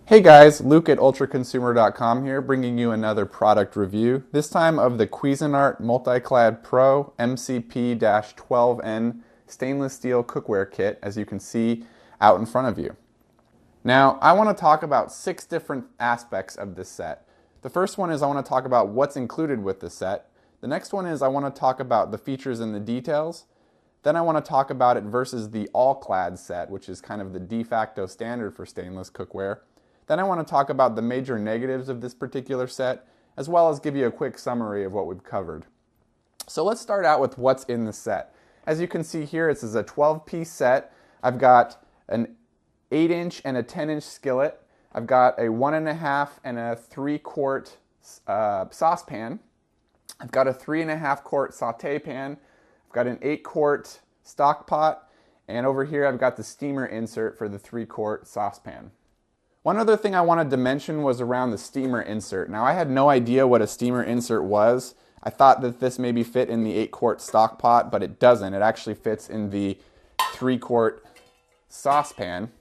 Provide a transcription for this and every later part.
Hey guys, Luke at ultraconsumer.com here, bringing you another product review, this time of the Cuisinart MultiClad Pro MCP-12N stainless steel cookware kit, as you can see out in front of you. Now, I want to talk about 6 different aspects of this set. The first one is I want to talk about what's included with the set. The next one is I want to talk about the features and the details. Then I want to talk about it versus the all-clad set, which is kind of the de facto standard for stainless cookware. Then I want to talk about the major negatives of this particular set, as well as give you a quick summary of what we've covered. So let's start out with what's in the set. As you can see here, this is a 12-piece set. I've got an 8-inch and a 10-inch skillet. I've got a 1.5 and a 3-quart saucepan. I've got a 3.5-quart saute pan. I've got an 8-quart stock pot. And over here I've got the steamer insert for the 3-quart saucepan. One other thing I wanted to mention was around the steamer insert. Now, I had no idea what a steamer insert was. I thought that this maybe fit in the 8-quart stock pot, but it doesn't. It actually fits in the 3-quart saucepan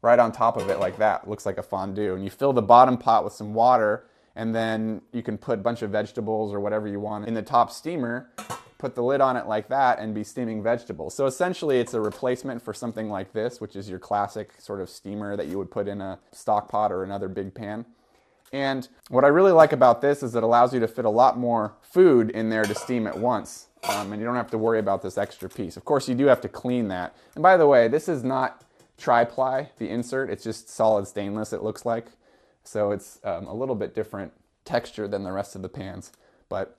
right on top of it like that. It looks like a fondue. And you fill the bottom pot with some water, and then you can put a bunch of vegetables or whatever you want in the top steamer, put the lid on it like that, and be steaming vegetables. So essentially it's a replacement for something like this, which is your classic sort of steamer that you would put in a stock pot or another big pan. And what I really like about this is it allows you to fit a lot more food in there to steam at once. And you don't have to worry about this extra piece. Of course, you do have to clean that. And by the way, this is not tri-ply, the insert. It's just solid stainless, it looks like. So it's a little bit different texture than the rest of the pans. But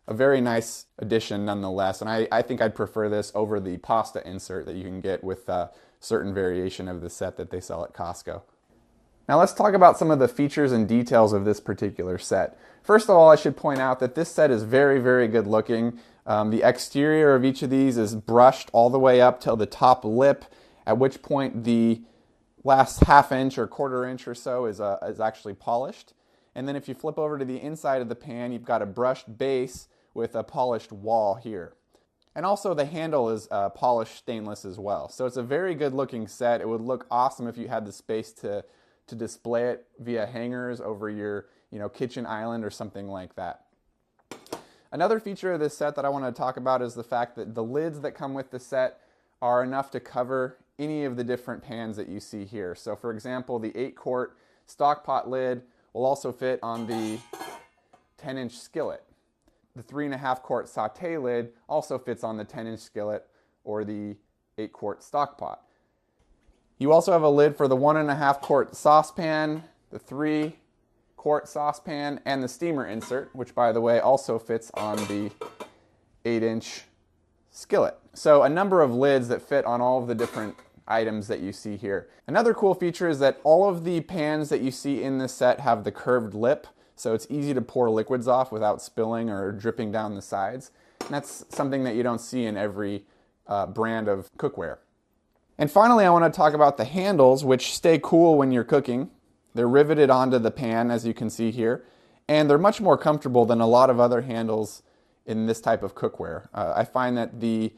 a very nice addition nonetheless, and I think I'd prefer this over the pasta insert that you can get with a certain variation of the set that they sell at Costco. Now let's talk about some of the features and details of this particular set. First of all, I should point out that this set is very, very good looking. The exterior of each of these is brushed all the way up till the top lip, at which point the last ½ inch or ¼ inch or so is actually polished. And then if you flip over to the inside of the pan, you've got a brushed base with a polished wall here. And also the handle is polished stainless as well. So it's a very good looking set. It would look awesome if you had the space to display it via hangers over your kitchen island or something like that. Another feature of this set that I want to talk about is the fact that the lids that come with the set are enough to cover any of the different pans that you see here. So for example, the 8-quart stock pot lid will also fit on the 10-inch skillet. The 3.5-quart saute lid also fits on the 10-inch skillet or the 8-quart stock pot. You also have a lid for the 1.5-quart saucepan, the 3-quart saucepan, and the steamer insert, which by the way also fits on the 8-inch skillet. So a number of lids that fit on all of the different items that you see here. Another cool feature is that all of the pans that you see in this set have the curved lip, so it's easy to pour liquids off without spilling or dripping down the sides. And that's something that you don't see in every brand of cookware. And finally, I want to talk about the handles, which stay cool when you're cooking. They're riveted onto the pan, as you can see here, and they're much more comfortable than a lot of other handles in this type of cookware. I find that the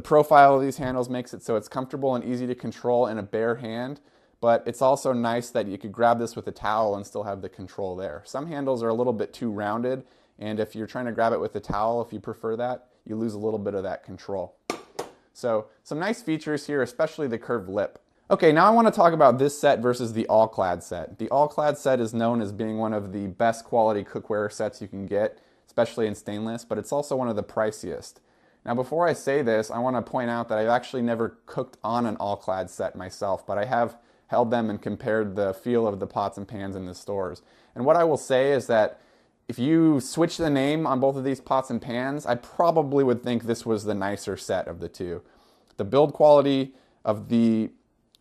profile of these handles makes it so it's comfortable and easy to control in a bare hand, but it's also nice that you could grab this with a towel and still have the control there. Some handles are a little bit too rounded, and if you're trying to grab it with a towel, if you prefer that, you lose a little bit of that control. So some nice features here, especially the curved lip. Okay, now I want to talk about this set versus the all-clad set. The all-clad set is known as being one of the best quality cookware sets you can get, especially in stainless, but it's also one of the priciest. Now before I say this, I want to point out that I've actually never cooked on an all-clad set myself, but I have held them and compared the feel of the pots and pans in the stores. And what I will say is that if you switch the name on both of these pots and pans, I probably would think this was the nicer set of the two. The build quality of the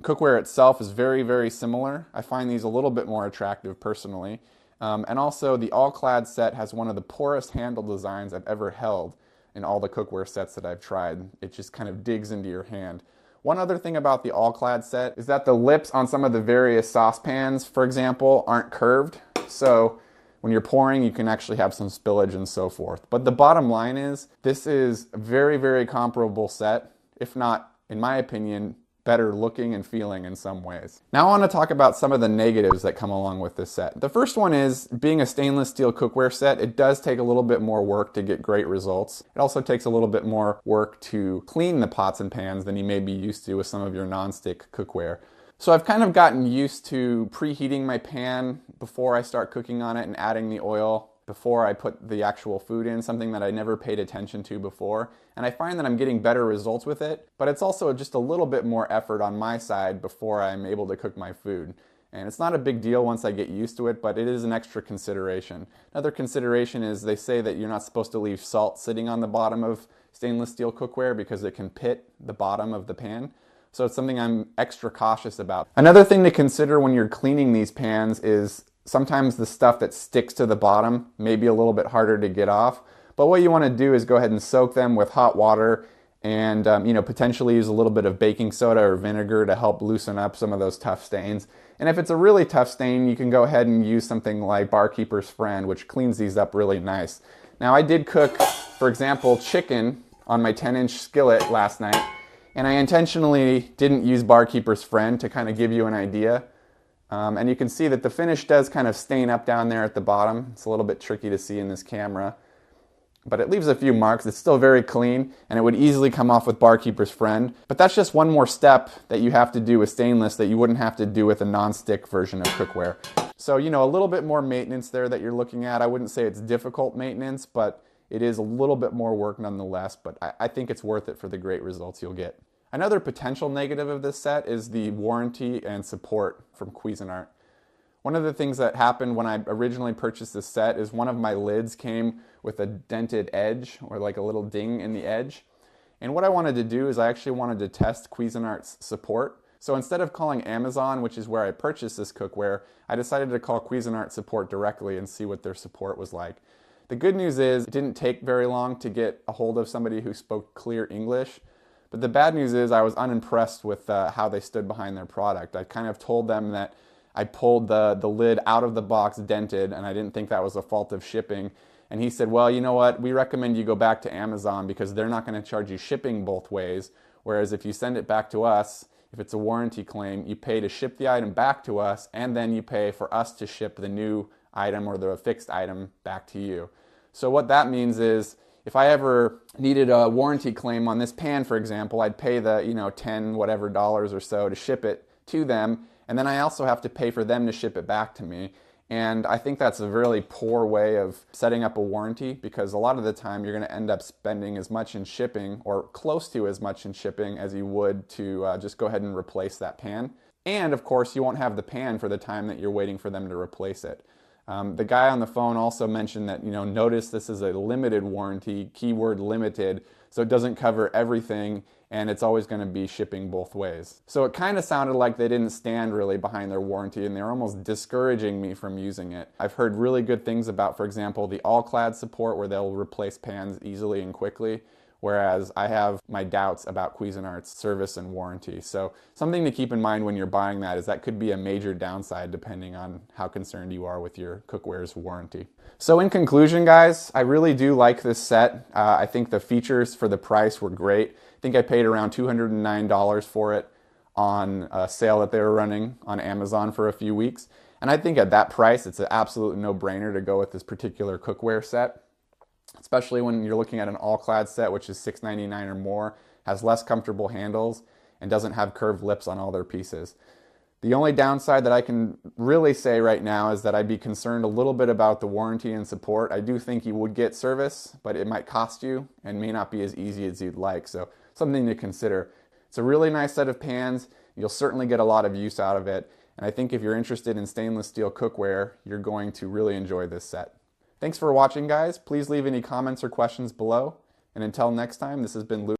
cookware itself is very, very similar. I find these a little bit more attractive personally. And also the all-clad set has one of the poorest handle designs I've ever held in all the cookware sets that I've tried. It just kind of digs into your hand. One other thing about the all-clad set is that the lips on some of the various saucepans, for example, aren't curved. So when you're pouring, you can actually have some spillage and so forth. But the bottom line is, this is a very, very comparable set, if not, in my opinion, better looking and feeling in some ways. Now I want to talk about some of the negatives that come along with this set. The first one is, being a stainless steel cookware set, it does take a little bit more work to get great results. It also takes a little bit more work to clean the pots and pans than you may be used to with some of your nonstick cookware. So I've kind of gotten used to preheating my pan before I start cooking on it and adding the oil before I put the actual food in, something that I never paid attention to before. And I find that I'm getting better results with it, but it's also just a little bit more effort on my side before I'm able to cook my food. And it's not a big deal once I get used to it, but it is an extra consideration. Another consideration is they say that you're not supposed to leave salt sitting on the bottom of stainless steel cookware because it can pit the bottom of the pan. So it's something I'm extra cautious about. Another thing to consider when you're cleaning these pans is sometimes the stuff that sticks to the bottom may be a little bit harder to get off. But what you want to do is go ahead and soak them with hot water and potentially use a little bit of baking soda or vinegar to help loosen up some of those tough stains. And if it's a really tough stain, you can go ahead and use something like Barkeeper's Friend, which cleans these up really nice. Now I did cook, for example, chicken on my 10-inch skillet last night, and I intentionally didn't use Barkeeper's Friend to kind of give you an idea. And you can see that the finish does kind of stain up down there at the bottom. It's a little bit tricky to see in this camera, but it leaves a few marks. It's still very clean, and it would easily come off with Barkeeper's Friend. But that's just one more step that you have to do with stainless that you wouldn't have to do with a non-stick version of cookware. So, a little bit more maintenance there that you're looking at. I wouldn't say it's difficult maintenance, but it is a little bit more work nonetheless. But I think it's worth it for the great results you'll get. Another potential negative of this set is the warranty and support from Cuisinart. One of the things that happened when I originally purchased this set is one of my lids came with a dented edge, or like a little ding in the edge. And what I wanted to do is I actually wanted to test Cuisinart's support. So instead of calling Amazon, which is where I purchased this cookware, I decided to call Cuisinart support directly and see what their support was like. The good news is it didn't take very long to get a hold of somebody who spoke clear English. But the bad news is I was unimpressed with how they stood behind their product. I kind of told them that I pulled the lid out of the box dented, and I didn't think that was a fault of shipping. And he said, well, you know what, we recommend you go back to Amazon because they're not going to charge you shipping both ways. Whereas if you send it back to us, if it's a warranty claim, you pay to ship the item back to us, and then you pay for us to ship the new item or the fixed item back to you. So what that means is, if I ever needed a warranty claim on this pan, for example, I'd pay the $10 whatever or so to ship it to them, and then I also have to pay for them to ship it back to me. And I think that's a really poor way of setting up a warranty, because a lot of the time you're going to end up spending as much in shipping, or close to as much in shipping, as you would to just go ahead and replace that pan. And of course you won't have the pan for the time that you're waiting for them to replace it. The guy on the phone also mentioned that, notice this is a limited warranty, keyword limited, so it doesn't cover everything, and it's always going to be shipping both ways. So it kind of sounded like they didn't stand really behind their warranty, and they're almost discouraging me from using it. I've heard really good things about, for example, the MultiClad support, where they'll replace pans easily and quickly, whereas I have my doubts about Cuisinart's service and warranty. So something to keep in mind when you're buying that is that could be a major downside depending on how concerned you are with your cookware's warranty. So in conclusion, guys, I really do like this set. I think the features for the price were great. I think I paid around $209 for it on a sale that they were running on Amazon for a few weeks. And I think at that price, it's an absolute no-brainer to go with this particular cookware set, especially when you're looking at an MultiClad set, which is $6.99 or more, has less comfortable handles, and doesn't have curved lips on all their pieces. The only downside that I can really say right now is that I'd be concerned a little bit about the warranty and support. I do think you would get service, but it might cost you and may not be as easy as you'd like, so something to consider. It's a really nice set of pans. You'll certainly get a lot of use out of it, and I think if you're interested in stainless steel cookware, you're going to really enjoy this set. Thanks for watching, guys. Please leave any comments or questions below. And until next time, this has been Luke.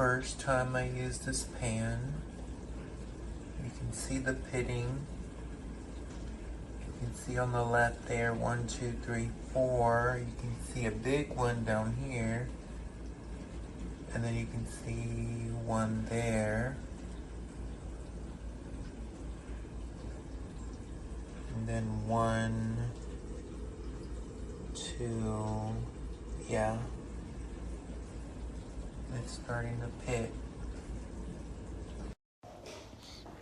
first time I use this pan. You can see the pitting. You can see on the left there, 1, 2, 3, 4. You can see a big one down here. And then you can see one there. And then 1, 2, yeah. It's starting to pit.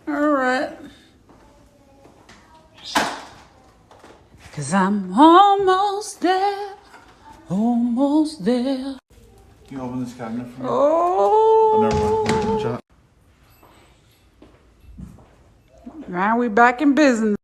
All right. 'Cause I'm almost there. Almost there. Can you open this cabinet for me? Oh. Never mind. Now we back in business.